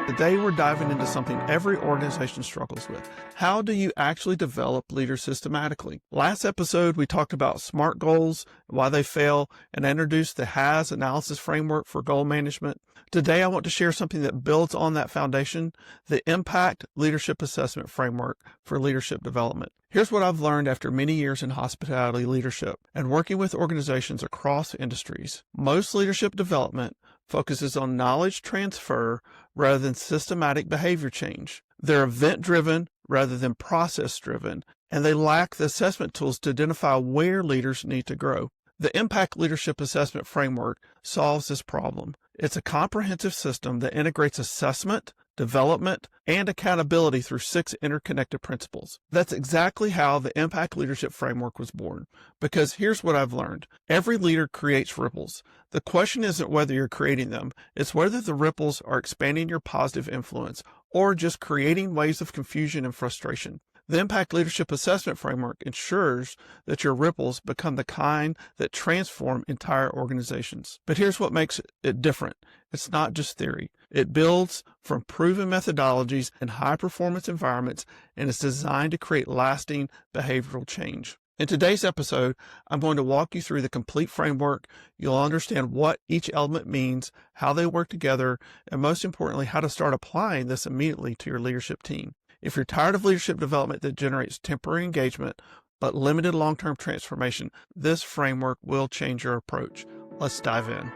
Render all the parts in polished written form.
Today, we're diving into something every organization struggles with. How do you actually develop leaders systematically? Last episode, we talked about SMART goals, why they fail, and introduced the HAS analysis framework for goal management. Today, I want to share something that builds on that foundation, the Impact Leadership Assessment Framework for leadership development. Here's what I've learned after many years in hospitality leadership and working with organizations across industries. Most leadership development focuses on knowledge transfer rather than systematic behavior change. They're event-driven rather than process-driven, and they lack the assessment tools to identify where leaders need to grow. The Impact Leadership Assessment Framework solves this problem. It's a comprehensive system that integrates assessment, development, and accountability through 6 interconnected principles. That's exactly how the Impact Leadership Framework was born. Because here's what I've learned. Every leader creates ripples. The question isn't whether you're creating them, it's whether the ripples are expanding your positive influence or just creating waves of confusion and frustration. The Impact Leadership Assessment Framework ensures that your ripples become the kind that transform entire organizations. But here's what makes it different. It's not just theory. It builds from proven methodologies in high-performance environments, and it's designed to create lasting behavioral change. In today's episode, I'm going to walk you through the complete framework. You'll understand what each element means, how they work together, and most importantly, how to start applying this immediately to your leadership team. If you're tired of leadership development that generates temporary engagement but limited long-term transformation, this framework will change your approach. Let's dive in.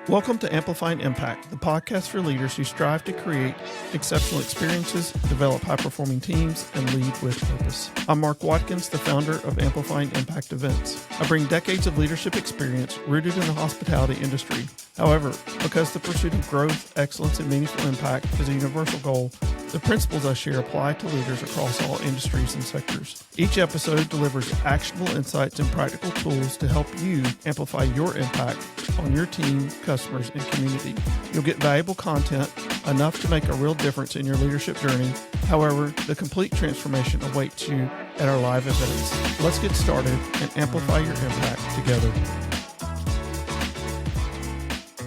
Welcome to Amplifying Impact, the podcast for leaders who strive to create exceptional experiences, develop high-performing teams, and lead with purpose. I'm Mark Watkins, the founder of Amplifying Impact Events. I bring decades of leadership experience rooted in the hospitality industry. However, because the pursuit of growth, excellence, and meaningful impact is a universal goal, the principles I share apply to leaders across all industries and sectors. Each episode delivers actionable insights and practical tools to help you amplify your impact on your team, customers, and community. You'll get valuable content, enough to make a real difference in your leadership journey. However, the complete transformation awaits you at our live events. Let's get started and amplify your impact together.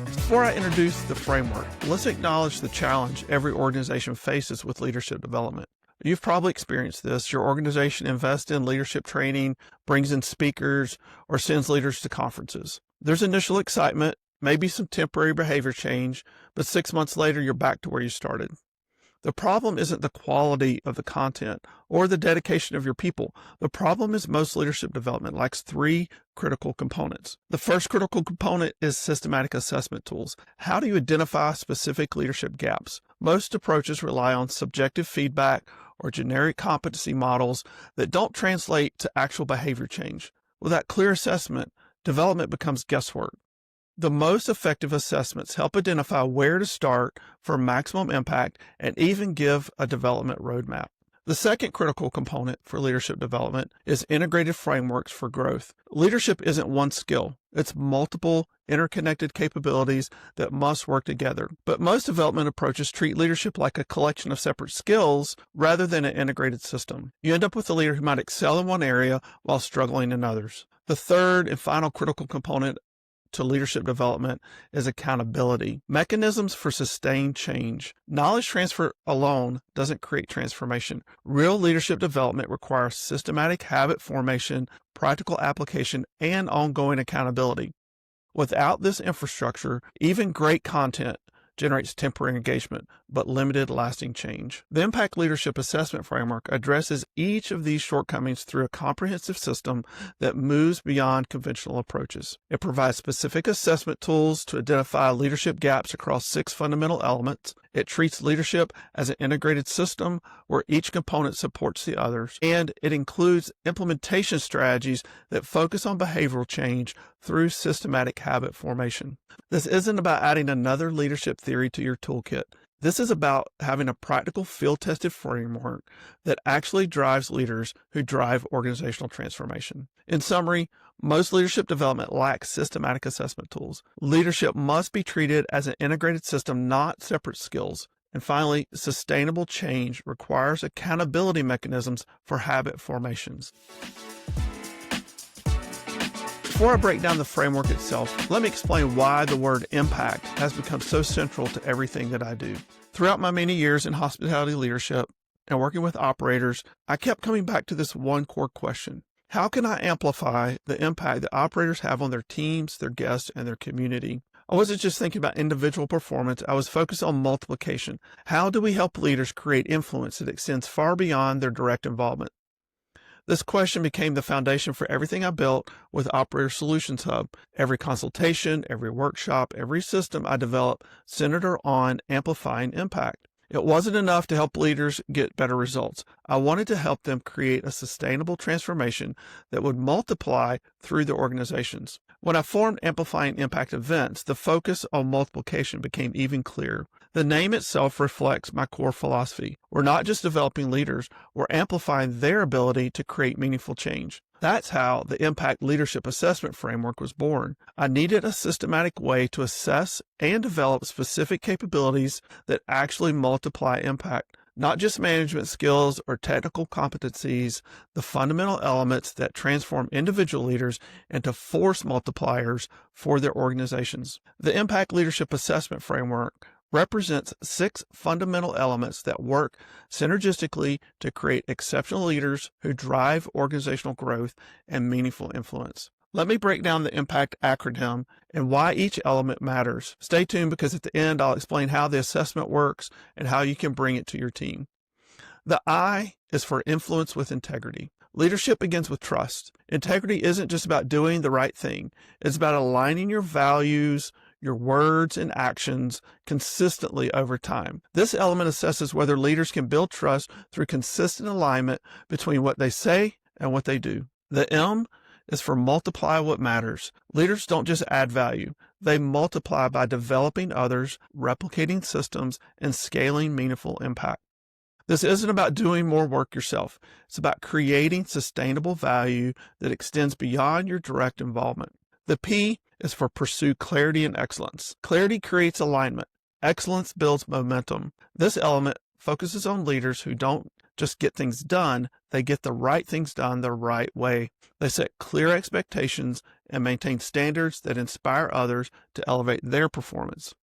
Before I introduce the framework, let's acknowledge the challenge every organization faces with leadership development. You've probably experienced this. Your organization invests in leadership training, brings in speakers, or sends leaders to conferences. There's initial excitement, maybe some temporary behavior change, but 6 months later, you're back to where you started. The problem isn't the quality of the content or the dedication of your people. The problem is most leadership development lacks 3 critical components. The first critical component is systematic assessment tools. How do you identify specific leadership gaps? Most approaches rely on subjective feedback or generic competency models that don't translate to actual behavior change. Without clear assessment, development becomes guesswork. The most effective assessments help identify where to start for maximum impact and even give a development roadmap. The second critical component for leadership development is integrated frameworks for growth. Leadership isn't one skill. It's multiple interconnected capabilities that must work together. But most development approaches treat leadership like a collection of separate skills rather than an integrated system. You end up with a leader who might excel in one area while struggling in others. The third and final critical component to leadership development is accountability. Mechanisms for sustained change. Knowledge transfer alone doesn't create transformation. Real leadership development requires systematic habit formation, practical application, and ongoing accountability. Without this infrastructure, even great content generates temporary engagement, but limited lasting change. The Impact Leadership Assessment Framework addresses each of these shortcomings through a comprehensive system that moves beyond conventional approaches. It provides specific assessment tools to identify leadership gaps across 6 fundamental elements. It treats leadership as an integrated system where each component supports the others, and it includes implementation strategies that focus on behavioral change through systematic habit formation. This isn't about adding another leadership theory to your toolkit. This is about having a practical field-tested framework that actually drives leaders who drive organizational transformation. In summary, most leadership development lacks systematic assessment tools. Leadership must be treated as an integrated system, not separate skills. And finally, sustainable change requires accountability mechanisms for habit formations. Before I break down the framework itself, let me explain why the word impact has become so central to everything that I do. Throughout my many years in hospitality leadership and working with operators, I kept coming back to this one core question. How can I amplify the impact that operators have on their teams, their guests, and their community? I wasn't just thinking about individual performance, I was focused on multiplication. How do we help leaders create influence that extends far beyond their direct involvement? This question became the foundation for everything I built with Operator Solutions Hub. Every consultation, every workshop, every system I developed centered on amplifying impact. It wasn't enough to help leaders get better results. I wanted to help them create a sustainable transformation that would multiply through their organizations. When I formed Amplifying Impact events, the focus on multiplication became even clearer. The name itself reflects my core philosophy. We're not just developing leaders, we're amplifying their ability to create meaningful change. That's how the Impact Leadership Assessment Framework was born. I needed a systematic way to assess and develop specific capabilities that actually multiply impact. Not just management skills or technical competencies, the fundamental elements that transform individual leaders into force multipliers for their organizations. The Impact Leadership Assessment Framework represents 6 fundamental elements that work synergistically to create exceptional leaders who drive organizational growth and meaningful influence. Let me break down the IMPACT acronym and why each element matters. Stay tuned because at the end I'll explain how the assessment works and how you can bring it to your team. The I is for influence with integrity. Leadership begins with trust. Integrity isn't just about doing the right thing. It's about aligning your values, your words and actions consistently over time. This element assesses whether leaders can build trust through consistent alignment between what they say and what they do. The M is for multiply what matters. Leaders don't just add value. They multiply by developing others, replicating systems, and scaling meaningful impact. This isn't about doing more work yourself. It's about creating sustainable value that extends beyond your direct involvement. The P is for pursue clarity and excellence. Clarity creates alignment. Excellence builds momentum. This element focuses on leaders who don't just get things done, they get the right things done the right way. They set clear expectations and maintain standards that inspire others to elevate their performance.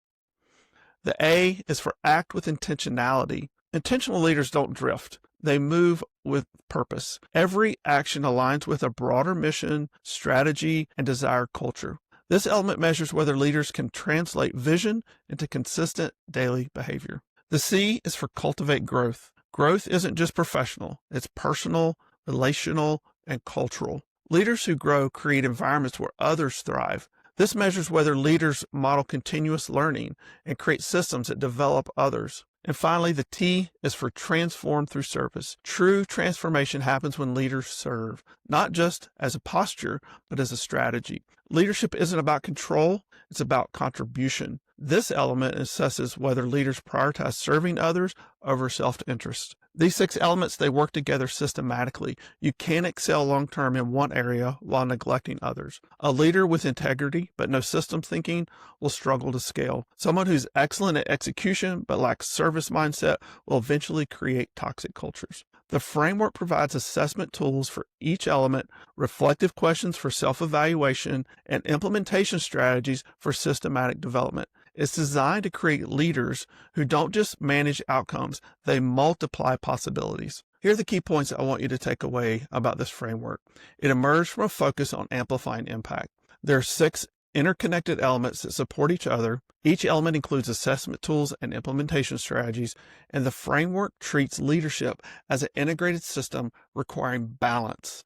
The A is for act with intentionality. Intentional leaders don't drift. They move with purpose. Every action aligns with a broader mission, strategy, and desired culture. This element measures whether leaders can translate vision into consistent daily behavior. The C is for cultivate growth. Growth isn't just professional. It's personal, relational, and cultural. Leaders who grow create environments where others thrive. This measures whether leaders model continuous learning and create systems that develop others. And finally, the T is for transform through service. True transformation happens when leaders serve, not just as a posture, but as a strategy. Leadership isn't about control, it's about contribution. This element assesses whether leaders prioritize serving others over self-interest. These 6 elements, they work together systematically. You can't excel long-term in one area while neglecting others. A leader with integrity but no systems thinking will struggle to scale. Someone who's excellent at execution but lacks service mindset will eventually create toxic cultures. The framework provides assessment tools for each element, reflective questions for self-evaluation, and implementation strategies for systematic development. It's designed to create leaders who don't just manage outcomes, they multiply possibilities. Here are the key points I want you to take away about this framework. It emerged from a focus on amplifying impact. There are 6 interconnected elements that support each other. Each element includes assessment tools and implementation strategies, and the framework treats leadership as an integrated system requiring balance.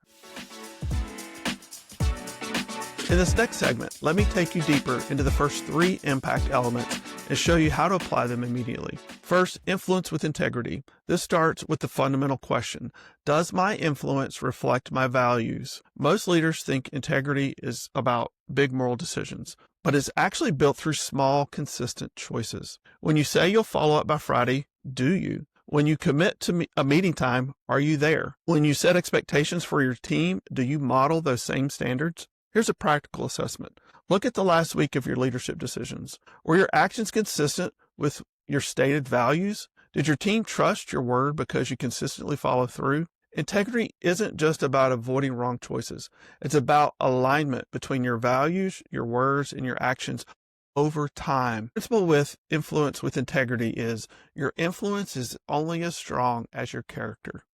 In this next segment, let me take you deeper into the first 3 impact elements and show you how to apply them immediately. First, influence with integrity. This starts with the fundamental question: does my influence reflect my values? Most leaders think integrity is about big moral decisions, but it's actually built through small, consistent choices. When you say you'll follow up by Friday, do you? When you commit to a meeting time, are you there? When you set expectations for your team, do you model those same standards? Here's a practical assessment. Look at the last week of your leadership decisions. Were your actions consistent with your stated values? Did your team trust your word because you consistently follow through? Integrity isn't just about avoiding wrong choices. It's about alignment between your values, your words, and your actions over time. The principle with influence with integrity is your influence is only as strong as your character.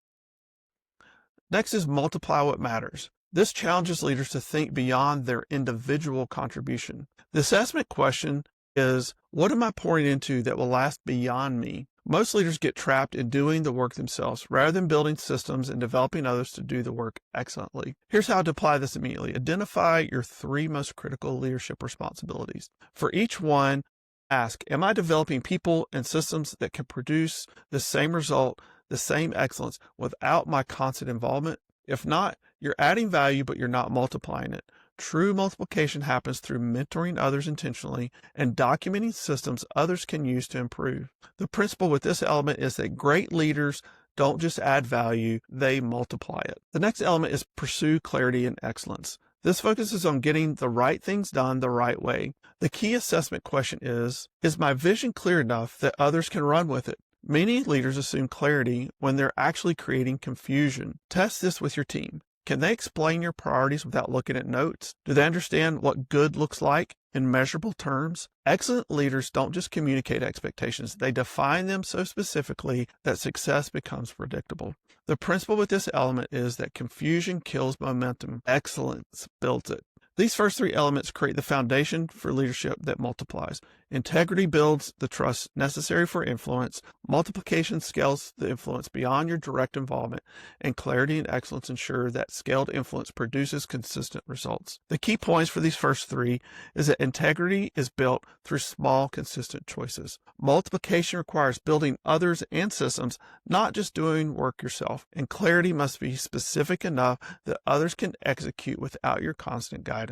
Next is multiply what matters. This challenges leaders to think beyond their individual contribution. The assessment question is, what am I pouring into that will last beyond me? Most leaders get trapped in doing the work themselves rather than building systems and developing others to do the work excellently. Here's how to apply this immediately. Identify your 3 most critical leadership responsibilities. For each one, ask, am I developing people and systems that can produce the same result, the same excellence without my constant involvement? If not, you're adding value, but you're not multiplying it. True multiplication happens through mentoring others intentionally and documenting systems others can use to improve. The principle with this element is that great leaders don't just add value, they multiply it. The next element is pursue clarity and excellence. This focuses on getting the right things done the right way. The key assessment question is my vision clear enough that others can run with it? Many leaders assume clarity when they're actually creating confusion. Test this with your team. Can they explain your priorities without looking at notes? Do they understand what good looks like in measurable terms? Excellent leaders don't just communicate expectations, they define them so specifically that success becomes predictable. The principle with this element is that confusion kills momentum. Excellence builds it. These first 3 elements create the foundation for leadership that multiplies. Integrity builds the trust necessary for influence. Multiplication scales the influence beyond your direct involvement. And clarity and excellence ensure that scaled influence produces consistent results. The key points for these first 3 is that integrity is built through small, consistent choices. Multiplication requires building others and systems, not just doing work yourself. And clarity must be specific enough that others can execute without your constant guidance.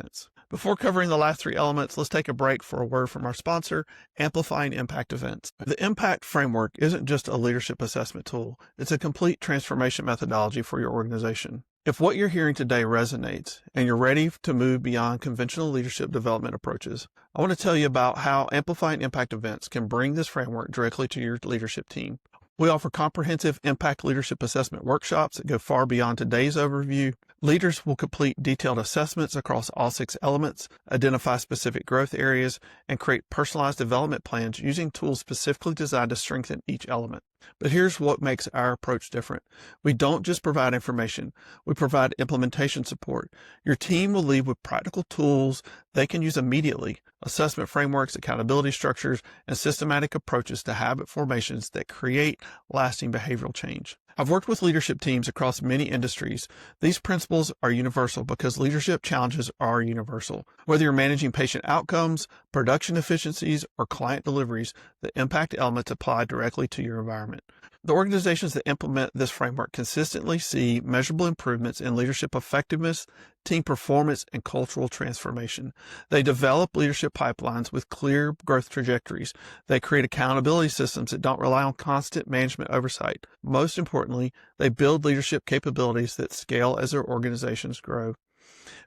Before covering the last 3 elements, let's take a break for a word from our sponsor, Amplifying Impact Events. The Impact Framework isn't just a leadership assessment tool. It's a complete transformation methodology for your organization. If what you're hearing today resonates and you're ready to move beyond conventional leadership development approaches, I want to tell you about how Amplifying Impact Events can bring this framework directly to your leadership team. We offer comprehensive impact leadership assessment workshops that go far beyond today's overview. Leaders will complete detailed assessments across all 6 elements, identify specific growth areas, and create personalized development plans using tools specifically designed to strengthen each element. But here's what makes our approach different. We don't just provide information, we provide implementation support. Your team will leave with practical tools they can use immediately, assessment frameworks, accountability structures, and systematic approaches to habit formations that create lasting behavioral change. I've worked with leadership teams across many industries. These principles are universal because leadership challenges are universal. Whether you're managing patient outcomes, production efficiencies, or client deliveries, the impact elements apply directly to your environment. The organizations that implement this framework consistently see measurable improvements in leadership effectiveness, team performance, and cultural transformation. They develop leadership pipelines with clear growth trajectories. They create accountability systems that don't rely on constant management oversight. Most importantly, they build leadership capabilities that scale as their organizations grow.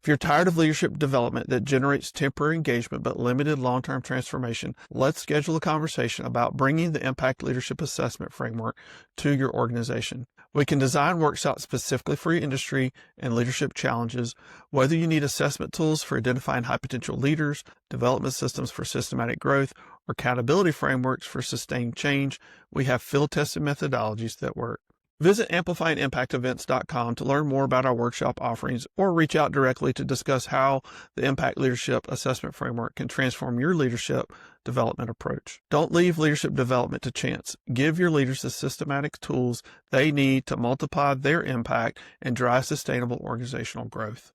If you're tired of leadership development that generates temporary engagement but limited long-term transformation, let's schedule a conversation about bringing the Impact Leadership Assessment Framework to your organization. We can design workshops specifically for your industry and leadership challenges, whether you need assessment tools for identifying high potential leaders, development systems for systematic growth, or accountability frameworks for sustained change. We have field-tested methodologies that work. Visit amplifyingimpactevents.com to learn more about our workshop offerings or reach out directly to discuss how the Impact Leadership Assessment Framework can transform your leadership development approach. Don't leave leadership development to chance. Give your leaders the systematic tools they need to multiply their impact and drive sustainable organizational growth.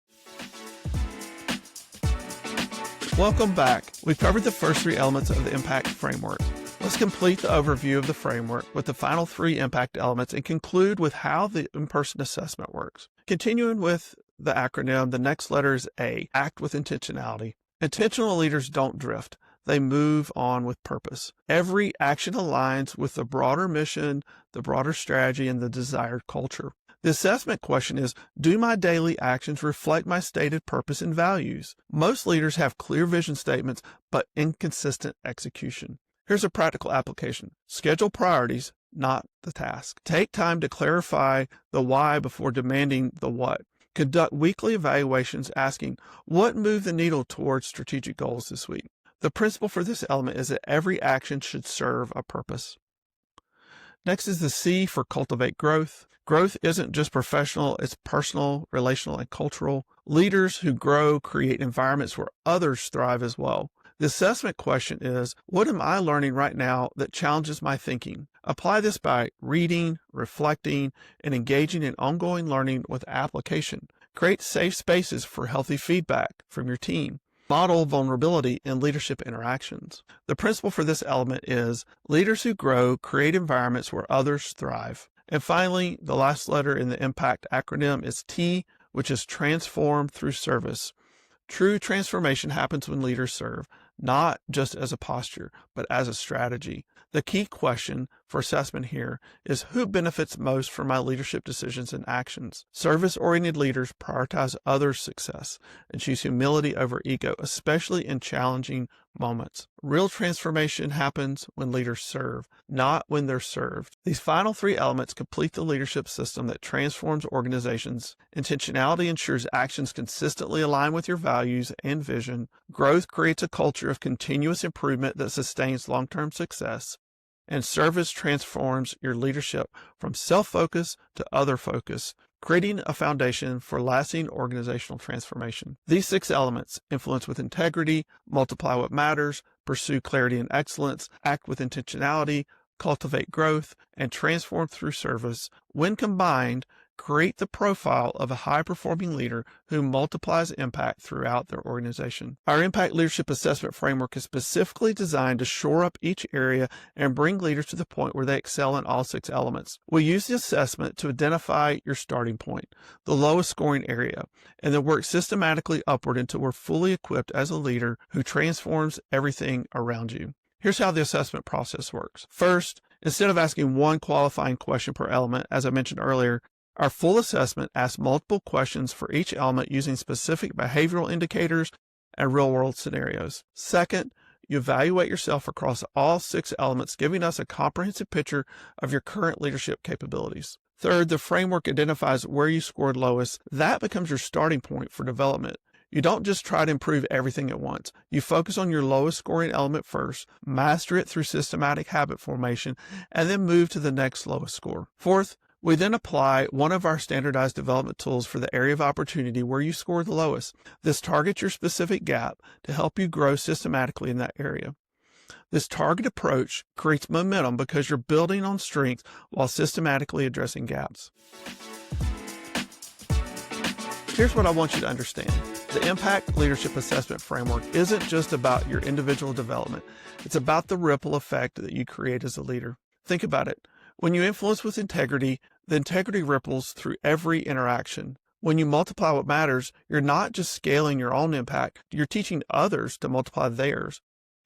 Welcome back. We've covered the first 3 elements of the Impact Framework. Let's complete the overview of the framework with the final 3 impact elements and conclude with how the in-person assessment works. Continuing with the acronym, the next letter is A, act with intentionality. Intentional leaders don't drift. They move on with purpose. Every action aligns with the broader mission, the broader strategy, and the desired culture. The assessment question is, do my daily actions reflect my stated purpose and values? Most leaders have clear vision statements, but inconsistent execution. Here's a practical application. Schedule priorities, not the task. Take time to clarify the why before demanding the what. Conduct weekly evaluations asking, what moved the needle towards strategic goals this week? The principle for this element is that every action should serve a purpose. Next is the C for cultivate growth. Growth isn't just professional, it's personal, relational, and cultural. Leaders who grow create environments where others thrive as well. The assessment question is, what am I learning right now that challenges my thinking? Apply this by reading, reflecting, and engaging in ongoing learning with application. Create safe spaces for healthy feedback from your team. Model vulnerability in leadership interactions. The principle for this element is leaders who grow create environments where others thrive. And finally, the last letter in the IMPACT acronym is T, which is transform through service. True transformation happens when leaders serve, not just as a posture, but as a strategy. The key question for assessment here is who benefits most from my leadership decisions and actions. Service-oriented leaders prioritize others' success and choose humility over ego, especially in challenging moments. Real transformation happens when leaders serve, not when they're served. These final three elements complete the leadership system that transforms organizations. Intentionality ensures actions consistently align with your values and vision. Growth creates a culture of continuous improvement that sustains long-term success. And service transforms your leadership from self-focus to other-focus, creating a foundation for lasting organizational transformation. These 6 elements, influence with integrity, multiply what matters, pursue clarity and excellence, act with intentionality, cultivate growth, and transform through service, when combined, create the profile of a high-performing leader who multiplies impact throughout their organization. Our Impact Leadership Assessment Framework is specifically designed to shore up each area and bring leaders to the point where they excel in all 6 elements. We use the assessment to identify your starting point, the lowest scoring area, and then work systematically upward until we're fully equipped as a leader who transforms everything around you. Here's how the assessment process works. First, instead of asking one qualifying question per element, as I mentioned earlier, our full assessment asks multiple questions for each element using specific behavioral indicators and real-world scenarios. Second, you evaluate yourself across all 6 elements, giving us a comprehensive picture of your current leadership capabilities. Third, the framework identifies where you scored lowest. That becomes your starting point for development. You don't just try to improve everything at once. You focus on your lowest scoring element first, master it through systematic habit formation, and then move to the next lowest score. Fourth, we then apply one of our standardized development tools for the area of opportunity where you score the lowest. This targets your specific gap to help you grow systematically in that area. This target approach creates momentum because you're building on strengths while systematically addressing gaps. Here's what I want you to understand. The Impact Leadership Assessment Framework isn't just about your individual development. It's about the ripple effect that you create as a leader. Think about it. When you influence with integrity, the integrity ripples through every interaction. When you multiply what matters, you're not just scaling your own impact, you're teaching others to multiply theirs.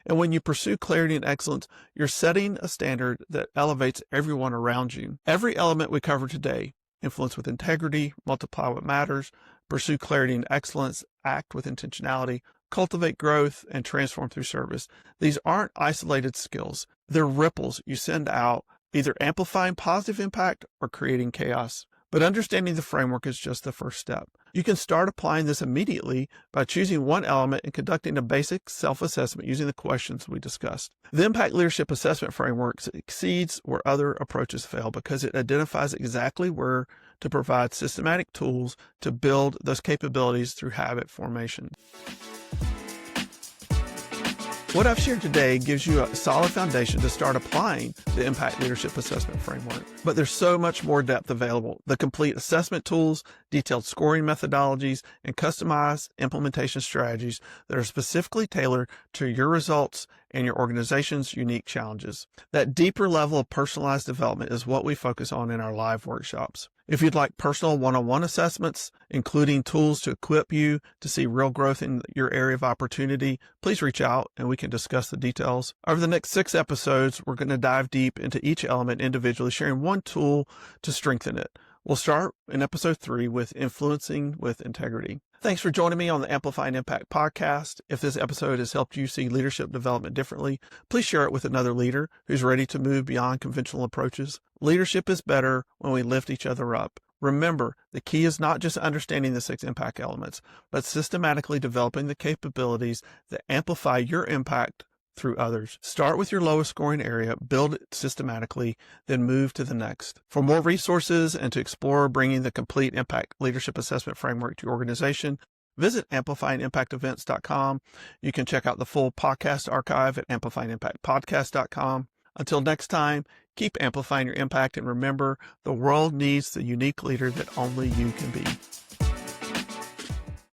And when you pursue clarity and excellence, you're setting a standard that elevates everyone around you. Every element we covered today, influence with integrity, multiply what matters, pursue clarity and excellence, act with intentionality, cultivate growth, and transform through service. These aren't isolated skills. They're ripples you send out, either amplifying positive impact or creating chaos. But understanding the framework is just the first step. You can start applying this immediately by choosing one element and conducting a basic self-assessment using the questions we discussed. The Impact Leadership Assessment Framework succeeds where other approaches fail because it identifies exactly where to provide systematic tools to build those capabilities through habit formation. What I've shared today gives you a solid foundation to start applying the Impact Leadership Assessment Framework. But there's so much more depth available. The complete assessment tools, detailed scoring methodologies, and customized implementation strategies that are specifically tailored to your results and your organization's unique challenges. That deeper level of personalized development is what we focus on in our live workshops. If you'd like personal one-on-one assessments, including tools to equip you to see real growth in your area of opportunity, please reach out and we can discuss the details. Over the next 6 episodes, we're going to dive deep into each element individually, sharing one tool to strengthen it. We'll start in episode 3 with influencing with integrity. Thanks for joining me on the Amplifying Impact podcast. If this episode has helped you see leadership development differently, please share it with another leader who's ready to move beyond conventional approaches. Leadership is better when we lift each other up. Remember, the key is not just understanding the 6 impact elements, but systematically developing the capabilities that amplify your impact through others. Start with your lowest scoring area, build it systematically, then move to the next. For more resources and to explore bringing the complete impact leadership assessment framework to your organization, visit amplifyingimpactevents.com. You can check out the full podcast archive at amplifyingimpactpodcast.com. Until next time, keep amplifying your impact, and remember, the world needs the unique leader that only you can be.